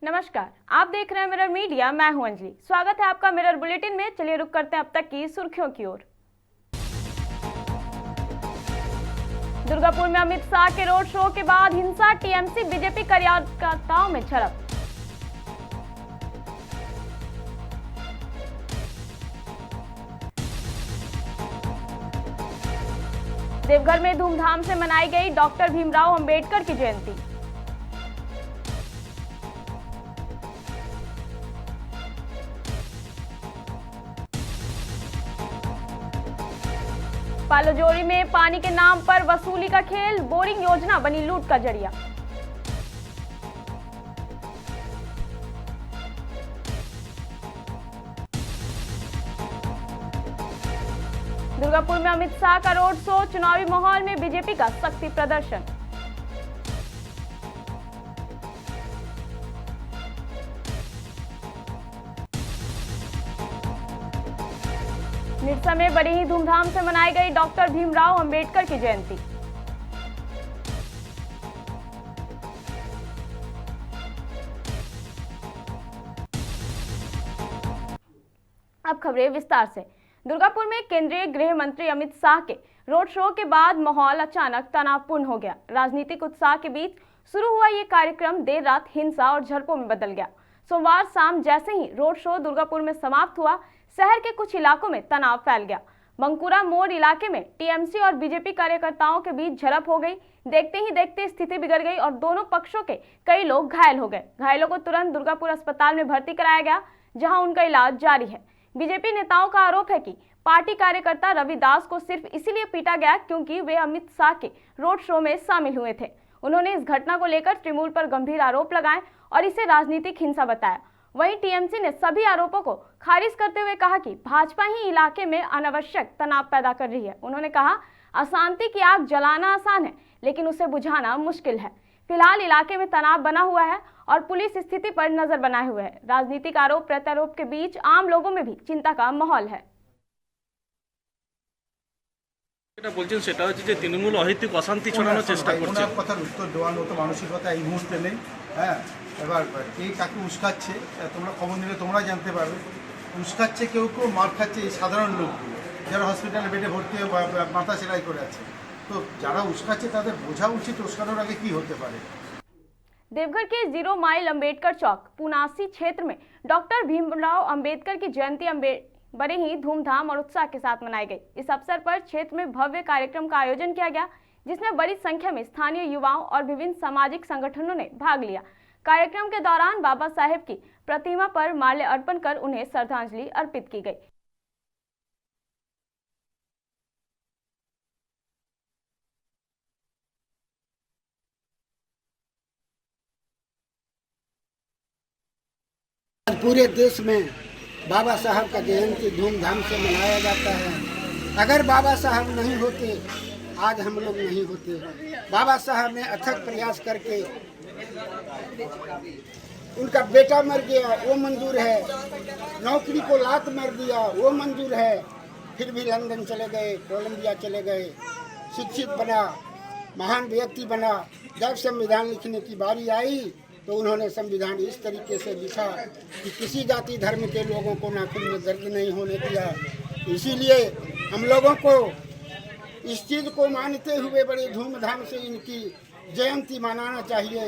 नमस्कार, आप देख रहे हैं मिरर मीडिया। मैं हूं अंजलि। स्वागत है आपका मिरर बुलेटिन में। चलिए रुक करते हैं अब तक की सुर्खियों की ओर। दुर्गापुर में अमित शाह के रोड शो के बाद हिंसा, टीएमसी बीजेपी कार्यकर्ताओं में झड़प। देवघर में धूमधाम से मनाई गई डॉक्टर भीमराव अंबेडकर की जयंती। पालोजोरी में पानी के नाम पर वसूली का खेल, बोरिंग योजना बनी लूट का जरिया। दुर्गापुर में अमित शाह का रोड शो, चुनावी माहौल में बीजेपी का शक्ति प्रदर्शन। निरसा में बड़ी ही धूमधाम से मनाई गई डॉक्टर भीमराव अंबेडकर की जयंती। अब खबरें विस्तार से। दुर्गापुर में केंद्रीय गृह मंत्री अमित शाह के रोड शो के बाद माहौल अचानक तनावपूर्ण हो गया। राजनीतिक उत्साह के बीच शुरू हुआ ये कार्यक्रम देर रात हिंसा और झड़पों में बदल गया। सोमवार शाम जैसे ही रोड शो दुर्गापुर में समाप्त हुआ, शहर के कुछ इलाकों में तनाव फैल गया। बंकुरा मोड़ इलाके में टीएमसी और बीजेपी कार्यकर्ताओं के बीच झड़प हो गई। देखते ही देखते स्थिति बिगड़ गई और दोनों पक्षों के कई लोग घायल हो गए। घायलों को तुरंत दुर्गापुर अस्पताल में भर्ती कराया गया, जहां उनका इलाज जारी है। बीजेपी नेताओं का आरोप है कि पार्टी कार्यकर्ता रविदास को सिर्फ इसीलिए पीटा गया क्योंकि वे अमित शाह के रोड शो में शामिल हुए थे। उन्होंने इस घटना को लेकर तृणमूल पर गंभीर आरोप लगाए और इसे राजनीतिक हिंसा बताया। वहीं टीएमसी ने सभी आरोपों को खारिज करते हुए कहा कि भाजपा ही इलाके में अनावश्यक तनाव पैदा कर रही है। उन्होंने कहा, अशांति की आग जलाना आसान है, लेकिन उसे बुझाना मुश्किल है। फिलहाल इलाके में तनाव बना हुआ है और पुलिस स्थिति पर नजर बनाए हुए है। राजनीतिक आरोप प्रत्यारोप के बीच आम लोगों में भी चिंता का माहौल है। এটা বলছেন সেটা হচ্ছে যে তৃণমূল অহেতুক অশান্তি ছড়ানোর চেষ্টা করছে। ওনার কথার উত্তর দেওয়ার মতো মানসিকতা এই মুহূর্তে নেই। হ্যাঁ, এবার কে কাকে উস্কাচ্ছে তোমরা খবর নিলে তোমরা জানতে পারবে। উস্কাচ্ছে কেউ কেউ, মার খাচ্ছে এই সাধারণ লোকগুলো যারা হসপিটালে বেডে ভর্তি হয়ে মাথা সেলাই করে আছে। তো যারা উস্কাচ্ছে তাদের বোঝা উচিত উস্কানোর আগে কি হতে পারে। देवघर के 0 माइल अंबेडकर चौक पुनासी क्षेत्र में डॉक्टर भीमराव अंबेडकर की जयंती बड़े ही धूमधाम और उत्साह के साथ मनाई गई। इस अवसर पर क्षेत्र में भव्य कार्यक्रम का आयोजन किया गया, जिसमें बड़ी संख्या में स्थानीय युवाओं और विभिन्न सामाजिक संगठनों ने भाग लिया। कार्यक्रम के दौरान बाबा साहेब की प्रतिमा पर माल्य अर्पण कर उन्हें श्रद्धांजलि अर्पित की गई। पूरे देश में बाबा साहब का जयंती धूमधाम से मनाया जाता है। अगर बाबा साहब नहीं होते, आज हम लोग नहीं होते। बाबा साहब ने अथक प्रयास करके, उनका बेटा मर गया वो मंजूर है, नौकरी को लात मार दिया वो मंजूर है, फिर भी लंदन चले गए, कोलंबिया चले गए, शिक्षित बना, महान व्यक्ति बना। जब संविधान लिखने की बारी आई तो उन्होंने संविधान इस तरीके से लिखा कि किसी जाति धर्म के लोगों को नाखून में दर्द नहीं होने दिया। इसीलिए हम लोगों को इस चीज़ को मानते हुए बड़े धूमधाम से इनकी जयंती मनाना चाहिए।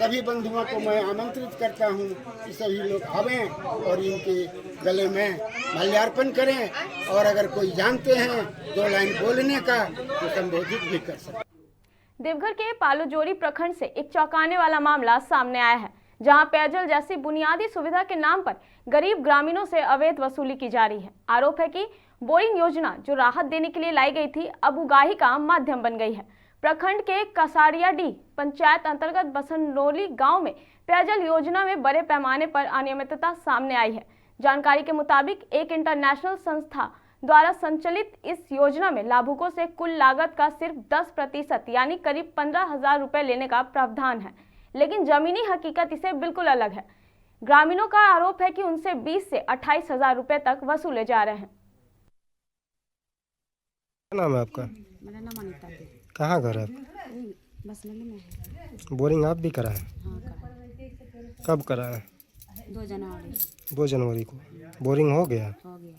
सभी बंधुओं को मैं आमंत्रित करता हूं कि सभी लोग आवें और इनके गले में माल्यार्पण करें, और अगर कोई जानते हैं 2 लाइन बोलने का तो संबोधित भी कर सकते। देवघर के पालोजोरी प्रखंड से एक चौंकाने वाला मामला सामने आया है, जहां पेयजल जैसी बुनियादी सुविधा के नाम पर गरीब ग्रामीणों से अवैध वसूली की जा रही है। आरोप है कि बोरिंग योजना जो राहत देने के लिए लाई गई थी, अब उगाही का माध्यम बन गई है। प्रखंड के कसारियाडीह पंचायत अंतर्गत बसनोली गांव में पेयजल योजना में बड़े पैमाने पर अनियमितता सामने आई है। जानकारी के मुताबिक एक इंटरनेशनल संस्था द्वारा संचालित इस योजना में लाभुकों से कुल लागत का सिर्फ 10% यानी करीब 15,000 रुपए लेने का प्रावधान है, लेकिन जमीनी हकीकत इसे बिल्कुल अलग है। ग्रामीणों का आरोप है कि उनसे 20 से 28,000 रुपए तक वसूले जा रहे हैं। क्या नाम है आपका? मेरा नाम अनिता है। कहाँ घर है? बस नली में है। बोरिंग आप भी कराए? हाँ, करा। कब करा है? 2 जनवरी 2 जनवरी को। बोरिंग हो गया? हो गया।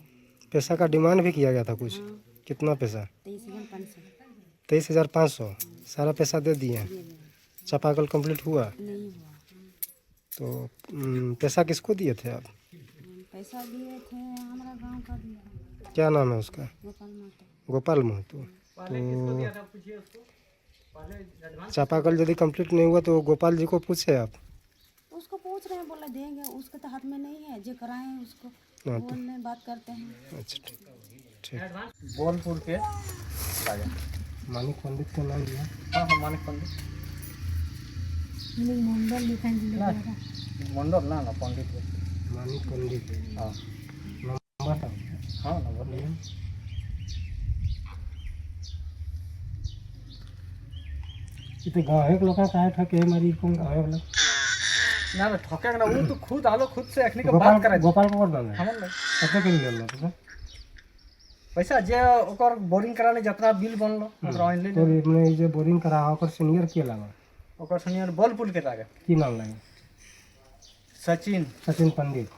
पैसा का डिमांड भी किया गया था कुछ? हाँ। कितना पैसा? 23,500 23,500। सारा पैसा दे दिए? दे दिया। चापाकल कंप्लीट हुआ? नहीं हुआ। तो पैसा किसको दिए थे आप? पैसा दिए थे हमारा गांव का दिया, क्या नाम है उसका? गोपाल महतो। गोपाल महतो। तो चापाकल यदि कंप्लीट नहीं हुआ तो गोपाल जी को पूछे आप? उसको पूछ रहे हैं, बोला देंगे, उसके तो हाथ में नहीं है, जो कराएं उसको हाँ, तो बोलने बात करते हैं। अच्छा ठीक। बोलपुर के मानिक पंडित का नाम दिया? हाँ मानिक पंडित मंडल ना पंडित मानिक पंडित। हाँ नंबर था? हाँ नंबर लिया। इतने गाँव लोग का ठके मरीज को गाँव वाला ना ठकेगा ना, वो तो खुद आलो खुद से अखनी के बात करे। गोपाल को करना है? हमन नहीं कैसे करी करना तो पैसा जे ओकर बोरिंग कराने जितना बिल बनलो ओकरा ले तो इसमें जो बोरिंग करा ओकर सीनियर के लगा? ओकर सुनियर बोलपुर के लागे की नाम लगे? सचिन पंडित।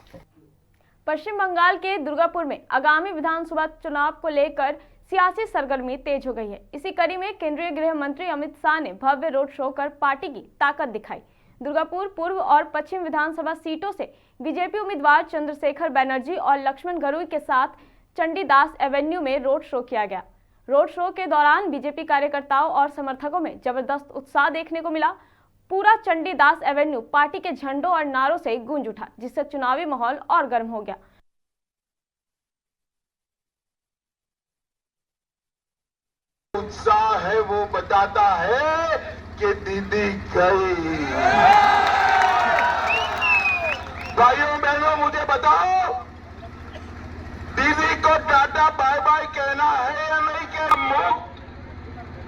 पश्चिम बंगाल के दुर्गापुर में आगामी विधानसभा चुनाव को लेकर सियासी सरगर्मी तेज हो गई है। इसी कड़ी में केंद्रीय गृह मंत्री अमित शाह ने भव्य रोड शो कर पार्टी की ताकत दिखाई। दुर्गापुर पूर्व और पश्चिम विधानसभा सीटों से बीजेपी उम्मीदवार चंद्रशेखर बैनर्जी और लक्ष्मण गरुई के साथ चंडीदास एवेन्यू में रोड शो किया गया। रोड शो के दौरान बीजेपी कार्यकर्ताओं और समर्थकों में जबरदस्त उत्साह देखने को मिला। पूरा चंडीदास एवेन्यू पार्टी के झंडों और नारों से गूंज उठा, जिससे चुनावी माहौल और गर्म हो गया। उत्साह है वो बताता है कि दीदी गई। भाइयों बहनों मुझे बताओ, दीदी को टाटा बाय बाय कहना है या नहीं कहना? मुक्त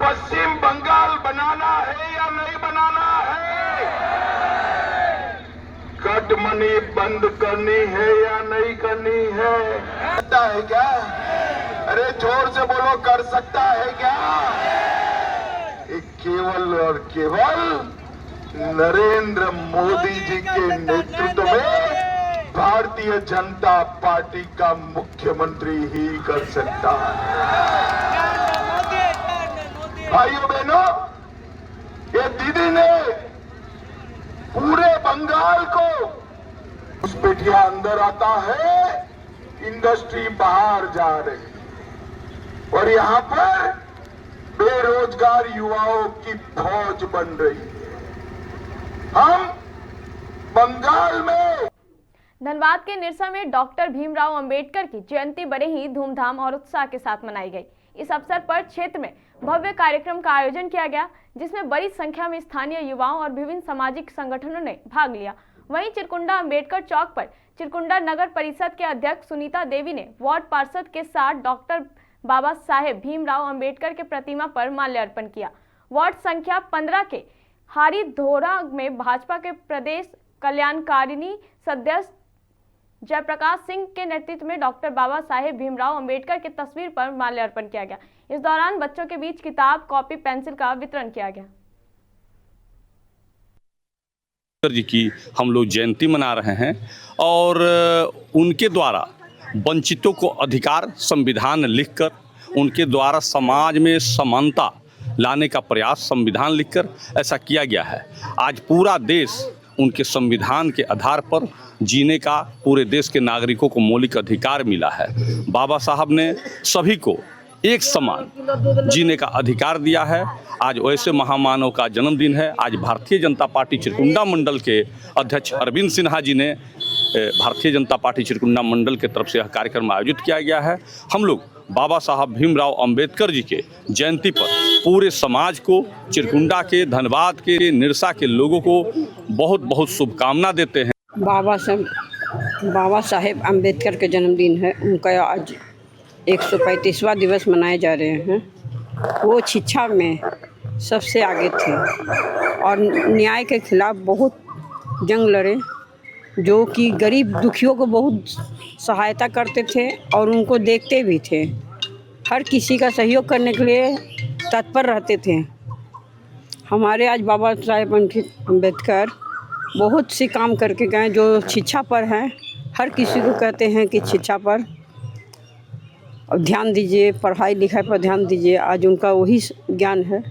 पश्चिम बंगाल बनाना है या नहीं बनाना है? कटमनी बंद करनी है या नहीं करनी है? सकता है क्या? अरे जोर से बोलो, कर सकता है क्या? केवल और केवल नरेंद्र मोदी जी के नेतृत्व में भारतीय जनता पार्टी का मुख्यमंत्री ही कर सकता है। भाइयों बहनों, ये दीदी ने पूरे बंगाल को घुसपैठिया अंदर आता है, इंडस्ट्री बाहर जा रही और यहाँ पर बेरोजगार युवाओं की फौज बन रही है। हम बंगाल में धनबाद के निरसा में डॉक्टर भीमराव अंबेडकर की जयंती बड़े ही धूमधाम और उत्साह के साथ मनाई गई। इस अवसर पर क्षेत्र में भव्य कार्यक्रम का आयोजन किया गया, जिसमें बड़ी संख्या में स्थानीय युवाओं और विभिन्न सामाजिक संगठनों ने भाग लिया। वहीं चिरकुंडा अंबेडकर चौक पर चिरकुंडा नगर परिषद के अध्यक्ष सुनीता देवी ने वार्ड पार्षद के साथ डॉक्टर बाबा साहेब भीमराव अंबेडकर के प्रतिमा पर माल्यार्पण किया। वार्ड संख्या 15 के हारी धोरा में भाजपा के प्रदेश कल्याणकारिणी सदस्य जयप्रकाश सिंह के नेतृत्व में डॉक्टर बाबा साहेब भीमराव अंबेडकर की तस्वीर पर माल्यार्पण किया गया। इस दौरान बच्चों के बीच किताब, कॉपी, पेंसिल का वितरण किया गया। जी की हम लोग जयंती मना रहे हैं और उनके द्वारा वंचितों को अधिकार संविधान लिखकर, उनके द्वारा समाज में समानता लाने का प्रयास संविधान लिखकर ऐसा किया गया है। आज पूरा देश उनके संविधान के आधार पर जीने का, पूरे देश के नागरिकों को मौलिक अधिकार मिला है। बाबा साहब ने सभी को एक समान जीने का अधिकार दिया है। आज वैसे महामानव का जन्मदिन है। आज भारतीय जनता पार्टी चिरकुंडा मंडल के अध्यक्ष अरविंद सिन्हा जी ने भारतीय जनता पार्टी चिरकुंडा मंडल के तरफ से यह कार्यक्रम आयोजित किया गया है। हम लोग बाबा साहब भीमराव अंबेडकर जी के जयंती पर पूरे समाज को, चिरकुंडा के, धनबाद के, निरसा के लोगों को बहुत बहुत शुभकामना देते हैं। बाबा साहेब अंबेडकर के जन्मदिन है। उनका आज 135वां दिवस मनाए जा रहे हैं। वो शिक्षा में सबसे आगे थे और न्याय के खिलाफ बहुत जंग लड़े, जो कि गरीब दुखियों को बहुत सहायता करते थे और उनको देखते भी थे। हर किसी का सहयोग करने के लिए तत्पर रहते थे। हमारे आज बाबा साहेब अंबेडकर बहुत सी काम करके गए जो शिक्षा पर हैं। हर किसी को कहते हैं कि शिक्षा पर ध्यान दीजिए, पढ़ाई लिखाई पर ध्यान दीजिए। आज उनका वही ज्ञान है।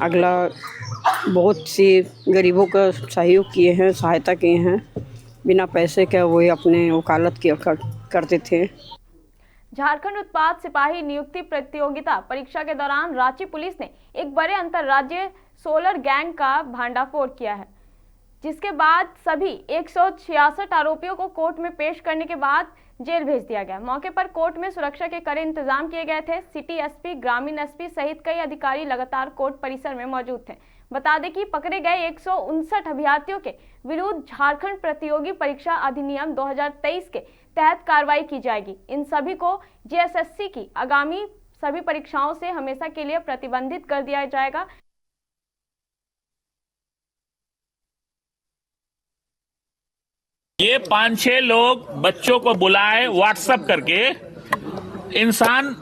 अगला बहुत सी गरीबों का सहयोग किए हैं, सहायता किए हैं। बिना पैसे के वो अपने वकालत करते थे। झारखंड उत्पाद सिपाही नियुक्ति प्रतियोगिता परीक्षा के दौरान रांची पुलिस ने एक बड़े अंतर्राज्यीय सोलर गैंग का भंडाफोड़ किया है, जिसके बाद सभी 166 आरोपियों को कोर्ट में पेश करने के बाद जेल भेज दिया गया। मौके पर कोर्ट में सुरक्षा के कड़े इंतजाम किए गए थे। सिटी एसपी, ग्रामीण एसपी सहित कई अधिकारी लगातार कोर्ट परिसर में मौजूद थे। बता दें कि पकड़े गए 159 अभ्यर्थियों के विरुद्ध झारखंड प्रतियोगी परीक्षा अधिनियम 2023 के तहत कार्रवाई की जाएगी। इन सभी को जेएसएससी की आगामी सभी परीक्षाओं से हमेशा के लिए प्रतिबंधित कर दिया जाएगा। ये 5-6 लोग बच्चों को बुलाए व्हाट्सएप करके। इंसान,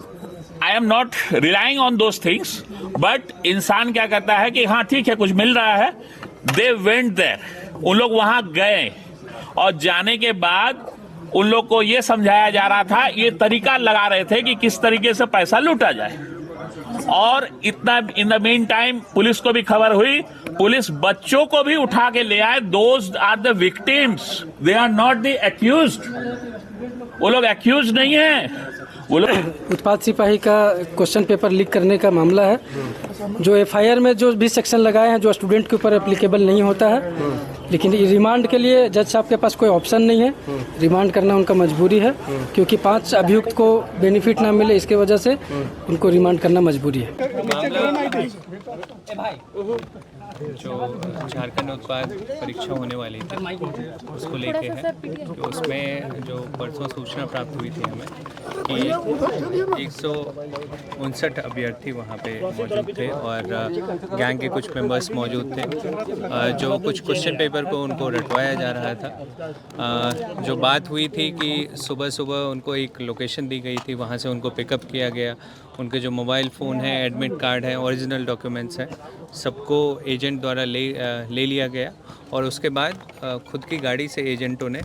I am not relying on those things, but इंसान क्या करता है कि हाँ ठीक है कुछ मिल रहा है। दे वेंट देयर, उन लोग वहां गए और जाने के बाद उन लोग को ये समझाया जा रहा था, ये तरीका लगा रहे थे कि किस तरीके से पैसा लूटा जाए। और इतना in the mean time police को भी खबर हुई, पुलिस बच्चों को भी उठा के ले आए। Those are the victims, they are not the accused. वो लोग एक्यूज नहीं है, वो लोग। उत्पाद सिपाही का क्वेश्चन पेपर लीक करने का मामला है। जो एफआईआर में जो भी सेक्शन लगाए हैं जो स्टूडेंट के ऊपर एप्लीकेबल नहीं होता है, लेकिन रिमांड के लिए जज साहब के पास कोई ऑप्शन नहीं है। रिमांड करना उनका मजबूरी है, क्योंकि 5 अभियुक्त को बेनिफिट ना मिले, इसके वजह से उनको रिमांड करना मजबूरी है। जो झारखंड उत्पाद परीक्षा होने वाली थी उसको लेके है, तो उसमें जो परसों सूचना प्राप्त हुई थी हमें कि 159 अभ्यर्थी वहाँ पे मौजूद थे और गैंग के कुछ मेंबर्स मौजूद थे। जो कुछ क्वेश्चन पेपर को उनको रटवाया जा रहा था। जो बात हुई थी कि सुबह सुबह उनको एक लोकेशन दी गई थी, वहाँ से उनको पिकअप किया गया। उनके जो मोबाइल फ़ोन है, एडमिट कार्ड है, ओरिजिनल डॉक्यूमेंट्स हैं, सबको एजेंट द्वारा ले लिया गया और उसके बाद खुद की गाड़ी से एजेंटों ने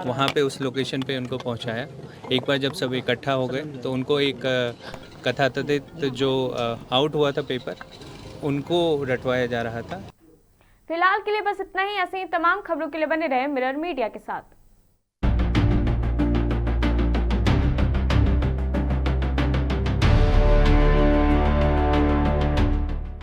वहाँ पे उस लोकेशन पे उनको पहुँचाया। एक बार जब सब इकट्ठा हो गए तो उनको एक कथाकथित जो आउट हुआ था पेपर, उनको रटवाया जा रहा था। फिलहाल के लिए बस इतना ही। ऐसे ही तमाम खबरों के लिए बने रहे मिरर मीडिया के साथ।